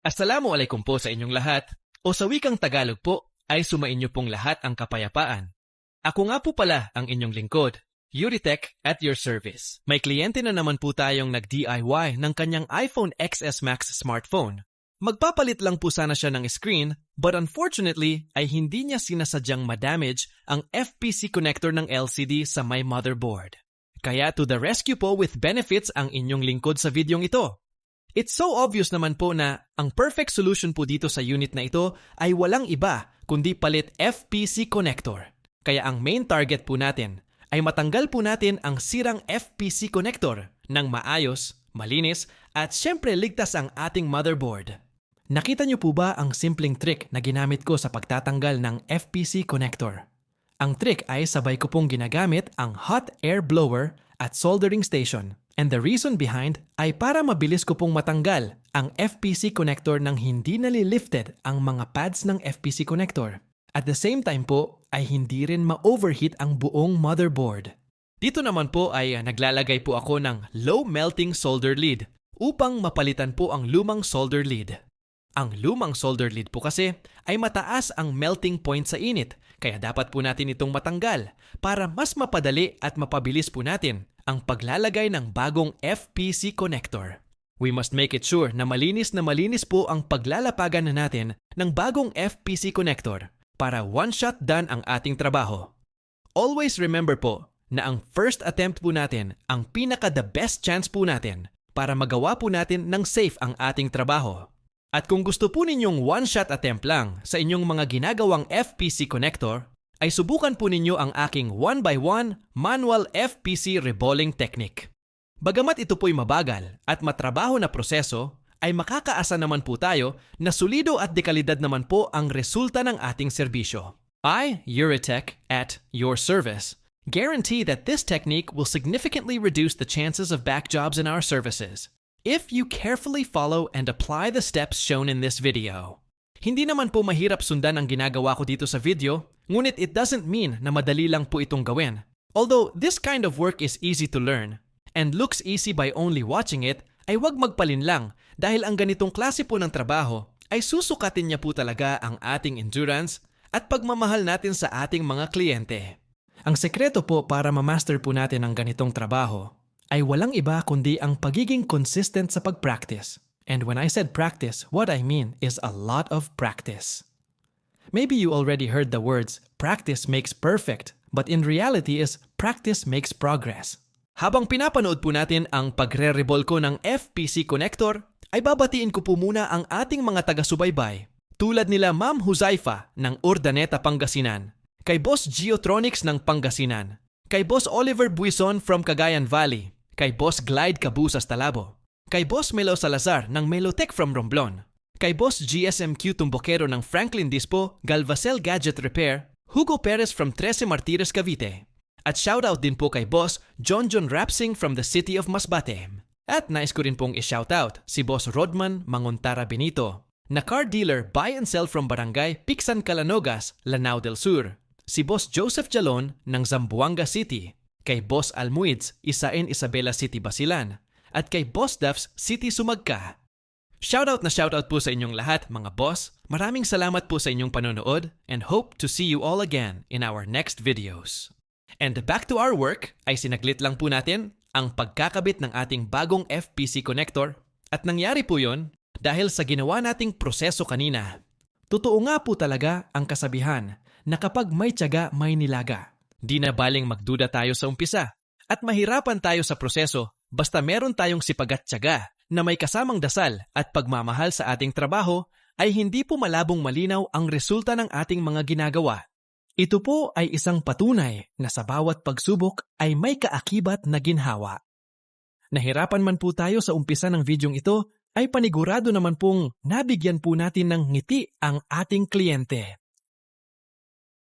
Assalamualaikum po sa inyong lahat. O sa wikang Tagalog po, ay sumainyo pong lahat ang kapayapaan. Ako nga po pala ang inyong lingkod, Yuritech at your service. May kliyente na naman po tayong nag-DIY ng kanyang iPhone XS Max smartphone. Magpapalit lang po sana siya ng screen, but unfortunately ay hindi niya sinasadyang madamage ang FPC connector ng LCD sa may motherboard. Kaya to the rescue po with benefits ang inyong lingkod sa videong ito. It's so obvious naman po na ang perfect solution po dito sa unit na ito ay walang iba kundi palit FPC connector. Kaya ang main target po natin ay matanggal po natin ang sirang FPC connector ng maayos, malinis at syempre ligtas ang ating motherboard. Nakita niyo po ba ang simpleng trick na ginamit ko sa pagtatanggal ng FPC connector? Ang trick ay sabay ko pong ginagamit ang hot air blower at soldering station. And the reason behind ay para mabilis ko pong matanggal ang FPC connector nang hindi nalilifted ang mga pads ng FPC connector. At the same time po ay hindi rin ma-overheat ang buong motherboard. Dito naman po ay naglalagay po ako ng low melting solder lead upang mapalitan po ang lumang solder lead. Ang lumang solder lead po kasi ay mataas ang melting point sa init kaya dapat po natin itong matanggal para mas mapadali at mapabilis po natin ang paglalagay ng bagong FPC connector. We must make it sure na malinis po ang paglalapagan natin ng bagong FPC connector para one-shot done ang ating trabaho. Always remember po na ang first attempt po natin ang pinaka-the best chance po natin para magawa po natin ng safe ang ating trabaho. At kung gusto po ninyong one-shot attempt lang sa inyong mga ginagawang FPC connector, ay subukan po ninyo ang aking 1x1 manual FPC reballing technique. Bagamat ito po'y mabagal at matrabaho na proseso, ay makakaasa naman po tayo na solido at dekalidad naman po ang resulta ng ating serbisyo. I, Yuritech, at your service, guarantee that this technique will significantly reduce the chances of back jobs in our services if you carefully follow and apply the steps shown in this video. Hindi naman po mahirap sundan ang ginagawa ko dito sa video, ngunit it doesn't mean na madali lang po itong gawin. Although this kind of work is easy to learn and looks easy by only watching it, ay huwag magpalin lang dahil ang ganitong klase po ng trabaho ay susukatin niya po talaga ang ating endurance at pagmamahal natin sa ating mga kliyente. Ang sekreto po para ma-master po natin ang ganitong trabaho ay walang iba kundi ang pagiging consistent sa pag-practice. And when I said practice, what I mean is a lot of practice. Maybe you already heard the words, practice makes perfect, but in reality is practice makes progress. Habang pinapanood po natin ang pagre-rebol ko ng FPC connector, ay babatiin ko po muna ang ating mga taga-subaybay, tulad nila Ma'am Huzaifa ng Urdaneta, Pangasinan, kay Boss Geotronics ng Pangasinan, kay Boss Oliver Buison from Cagayan Valley, kay Boss Glide Cabusas Talabo, kay Boss Melo Salazar ng Melotech from Romblon, kay Boss GSMQ Tumbokero ng Franklin Dispo, Galvacel Gadget Repair, Hugo Perez from 13 Martires Cavite. At shoutout din po kay Boss John Rapsing from the city of Masbate. At nais ko rin pong i-shoutout si Boss Rodman Mangontara Benito, na car dealer buy and sell from Barangay Picsan Calanogas, Lanao del Sur. Si Boss Joseph Jalon ng Zamboanga City, kay Boss Almuids, Isain Isabela City, Basilan, at kay Boss Duffs City, Sumagka. Shoutout na shoutout po sa inyong lahat mga boss. Maraming salamat po sa inyong panonood and hope to see you all again in our next videos. And back to our work ay sinaglit lang po natin ang pagkakabit ng ating bagong FPC connector at nangyari po yon dahil sa ginawa nating proseso kanina. Totoo nga po talaga ang kasabihan na kapag may tiyaga may nilaga. Di na baling magduda tayo sa umpisa at mahirapan tayo sa proseso basta meron tayong sipag at tiyaga na may kasamang dasal at pagmamahal sa ating trabaho ay hindi po malabong malinaw ang resulta ng ating mga ginagawa. Ito po ay isang patunay na sa bawat pagsubok ay may kaakibat na ginhawa. Nahirapan man po tayo sa umpisa ng videong ito ay panigurado naman pong nabigyan po natin ng ngiti ang ating kliyente.